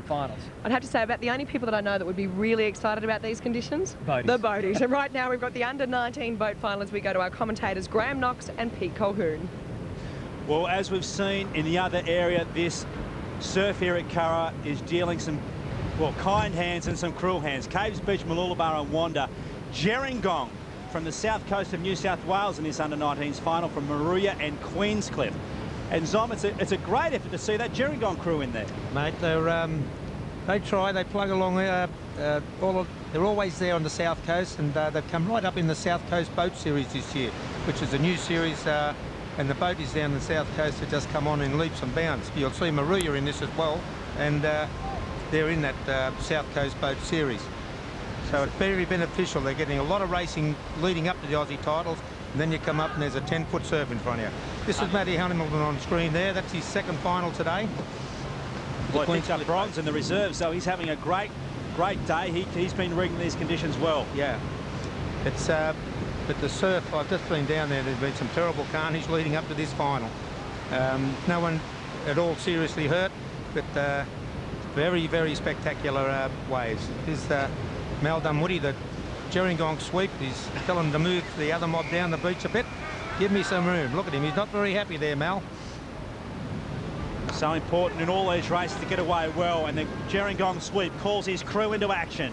finals. I'd have to say about the only people that I know that would be really excited about these conditions, Boaties. The boaties. And right now we've got the under-19 boat final as we go to our commentators Graham Knox and Pete Colquhoun. Well, as we've seen in the other area, this surf here at Curragh is dealing some, well, kind hands and some cruel hands. Caves Beach, Mooloolaba and Wanda. Gerringong from the south coast of New South Wales in this under-19s final from Moruya and Queenscliff. And Zom, it's a great effort to see that Gerringong crew in there. Mate, they try, they plug along. They're always there on the south coast, and they've come right up in the South Coast Boat Series this year, which is a new series, and the boaties down the south coast have just come on in leaps and bounds. You'll see Moruya in this as well, and they're in that South Coast Boat Series. So it's very beneficial. They're getting a lot of racing leading up to the Aussie titles, and then you come up and there's a 10-foot surf in front of you. This is Matty Hamilton on screen there. That's his second final today. Well, he picked up bronze in the reserve, so he's having a great day. He's been rigging these conditions well. Yeah. It's but the surf, I've just been down there. There's been some terrible carnage leading up to this final. No one at all seriously hurt, but very, very spectacular waves. This Mal Dunwoody, the Gerringong sweep, he's telling him to move the other mob down the beach a bit. Give me some room. Look at him. He's not very happy there, Mal. So important in all these races to get away well, and the Gerringong sweep calls his crew into action.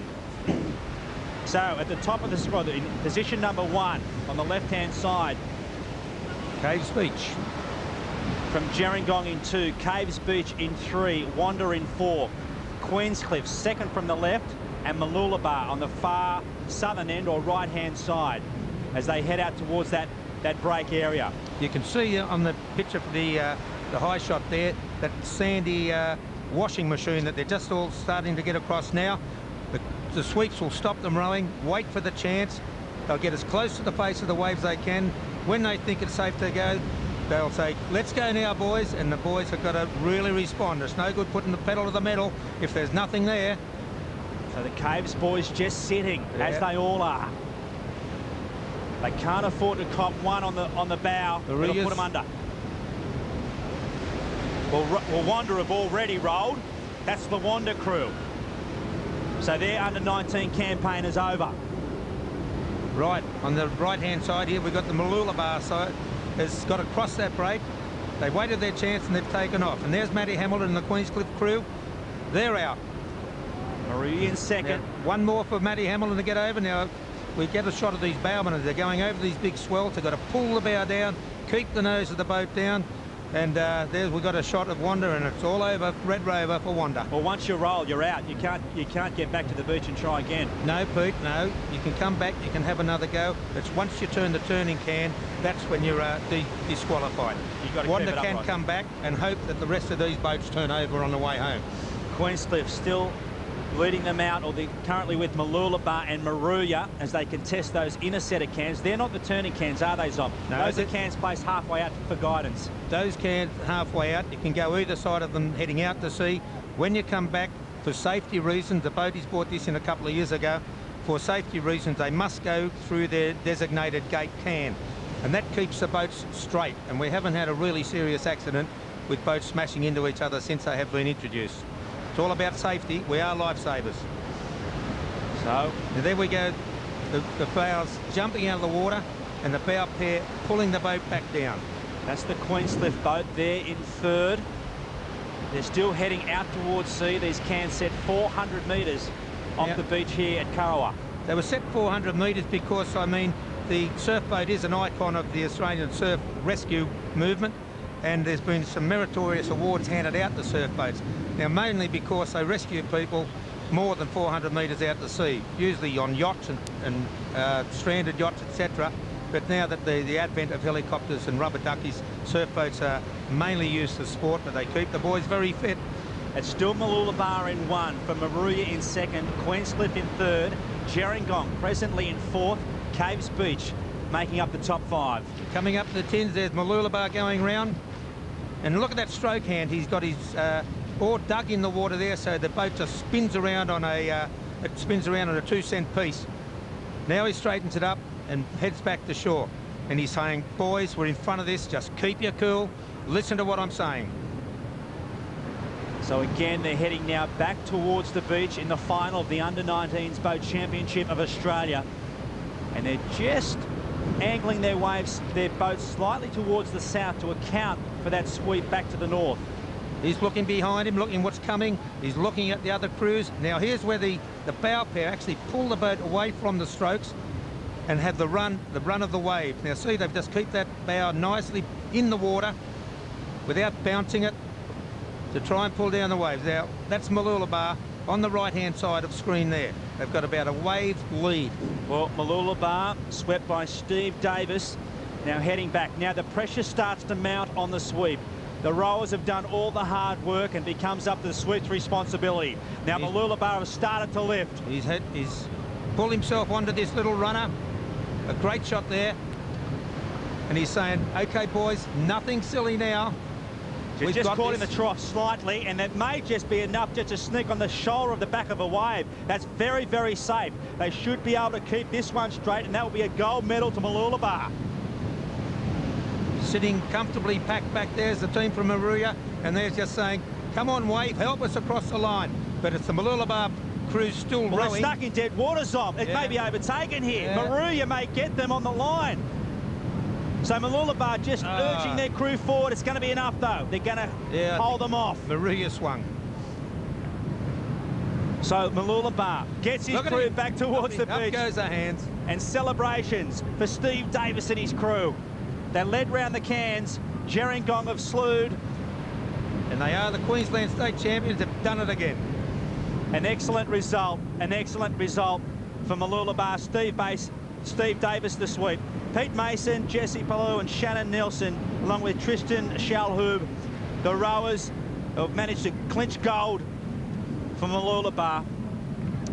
So at the top of the squad, in position number 1 on the left-hand side, Caves Beach. From Gerringong in 2, Caves Beach in 3, Wanda in 4, Queenscliff second from the left, and Mooloolaba on the far southern end or right-hand side as they head out towards that break area. You can see on the picture for the high shot there, that sandy washing machine that they're just all starting to get across now. The sweeps will stop them rowing, wait for the chance. They'll get as close to the face of the waves they can. When they think it's safe to go, they'll say, let's go now, boys, and the boys have got to really respond. It's no good putting the pedal to the metal if there's nothing there. So the Caves boys just sitting, as they all are. They can't afford to cop one on the bow. They'll put them under. Well, Wanda have already rolled. That's the Wanda crew. So their under-19 campaign is over. Right, on the right-hand side here, we've got the Mooloolaba side. Has got to cross that break. They waited their chance and they've taken off. And there's Matty Hamilton and the Queenscliff crew. They're out. Marie in second. Now, one more for Matty Hamilton to get over. Now, we get a shot of these bowmen as they're going over these big swells. They've got to pull the bow down, keep the nose of the boat down. And there's we've got a shot of Wanda, and it's all over. Red Rover for Wanda. Well, once you roll, you're out. You can't get back to the beach and try again. No, Pete, no. You can come back. You can have another go. It's once you turn the turning can, that's when you're disqualified. Wanda can come back and hope that the rest of these boats turn over on the way home. Queenscliff still leading them out, or they're currently with Mooloolaba and Moruya as they contest those inner set of cans. They're not the turning cans, are they, Zom? No, those are cans placed halfway out for guidance. Those cans halfway out, you can go either side of them heading out to sea. When you come back, for safety reasons, the boaties bought this in a couple of years ago, for safety reasons they must go through their designated gate can, and that keeps the boats straight, and we haven't had a really serious accident with boats smashing into each other since they have been introduced. It's all about safety. We are lifesavers. So there we go. The bows jumping out of the water and the bow pair pulling the boat back down. That's the Queenscliff boat there in third. They're still heading out towards sea. These cans set 400 metres off the beach here at Curragh. They were set 400 metres because, I mean, the surf boat is an icon of the Australian surf rescue movement, and there's been some meritorious awards handed out to surf boats. Now, mainly because they rescue people more than 400 metres out to sea, usually on yachts and stranded yachts, etc. But now that the advent of helicopters and rubber duckies, surf boats are mainly used for sport, but they keep the boys very fit. It's still Mooloolaba in 1, for Moruya in 2nd, Queenscliff in 3rd, Gerringong presently in 4th, Caves Beach making up the top 5. Coming up to the tins, there's Mooloolaba going round. And look at that stroke hand. He's got his oar dug in the water there, so the boat just spins around on a 2-cent piece. Now he straightens it up and heads back to shore. And he's saying, boys, we're in front of this. Just keep your cool. Listen to what I'm saying. So again, they're heading now back towards the beach in the final of the Under-19s Boat Championship of Australia. And they're just angling their boats slightly towards the south to account for that sweep back to the north. He's looking behind him, looking what's coming. He's looking at the other crews. Now here's where the bow pair actually pull the boat away from the strokes and have the run of the wave. Now see, they've just keep that bow nicely in the water without bouncing it to try and pull down the waves. Now that's Mooloolaba on the right-hand side of screen there. They've got about a wave lead. Well, Mooloolaba swept by Steve Davis, now heading back. Now the pressure starts to mount on the sweep. The rowers have done all the hard work and becomes up to the sweep's responsibility. Now Mooloolaba has started to lift. He's pulled himself onto this little runner. A great shot there. And he's saying, okay, boys, nothing silly now. She's just caught in the trough slightly, and that may just be enough just to sneak on the shoulder of the back of a wave. That's very, very safe. They should be able to keep this one straight, and that will be a gold medal to Mooloolaba. Sitting comfortably packed back there's the team from Maruya, and they're just saying, come on, wave, help us across the line. But it's the Mooloolaba crew still rowing. They're stuck in dead water, Zom. It may be overtaken here. Yeah. Maruya may get them on the line. So Mooloolaba just urging their crew forward. It's going to be enough, though. They're going to hold them off. Maruya swung. So Mooloolaba gets his crew back towards the beach. Up goes the hands. And celebrations for Steve Davis and his crew. They led round the cans. Gherkins have slewed. And they are the Queensland State Champions. Have done it again. An excellent result for Mooloolaba. Steve Davis the sweep. Pete Mason, Jesse Palou and Shannon Nelson, along with Tristan Shalhoub, the rowers have managed to clinch gold for Mooloolaba.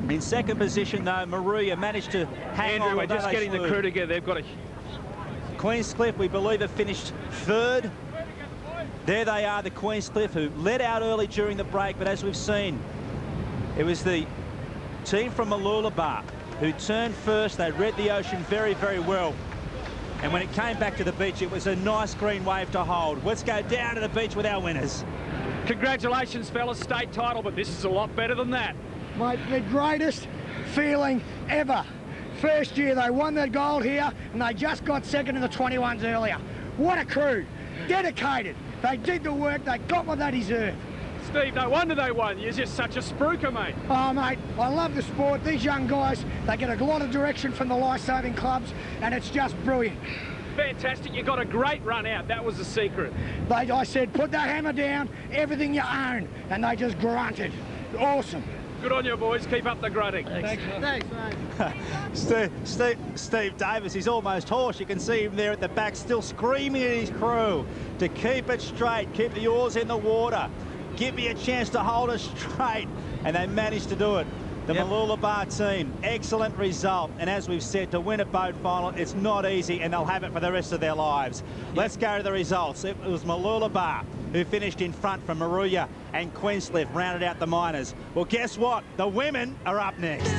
In second position, though, Maruya managed to hang on. We're just getting the crew together. They've got a... Queenscliff, we believe, have finished third. There they are, the Queenscliff, who led out early during the break, but as we've seen, it was the team from Mooloolaba who turned first. They read the ocean very, very well. And when it came back to the beach, it was a nice green wave to hold. Let's go down to the beach with our winners. Congratulations, fellas, state title, but this is a lot better than that. Mate, the greatest feeling ever. First year they won the gold here, and they just got second in the 21s earlier. What a crew. Dedicated. They did the work. They got what they deserved. Steve, no wonder they won. You're just such a spruiker, mate. Oh, mate, I love the sport. These young guys, they get a lot of direction from the life-saving clubs, and it's just brilliant. Fantastic. You got a great run out. That was the secret. I said, put that hammer down, everything you own, and they just grunted. Awesome. Good on you, boys. Keep up the grunting. Thanks, mate. Steve Davis, he's almost hoarse. You can see him there at the back, still screaming at his crew to keep it straight, keep the oars in the water. Give me a chance to hold us straight, and they managed to do it. The Mooloolaba team, excellent result, and as we've said, to win a boat final, it's not easy, and they'll have it for the rest of their lives. Let's go to the results. It was Mooloolaba who finished in front from Maruya, and Queenscliff rounded out the minors. Well, guess what? The women are up next.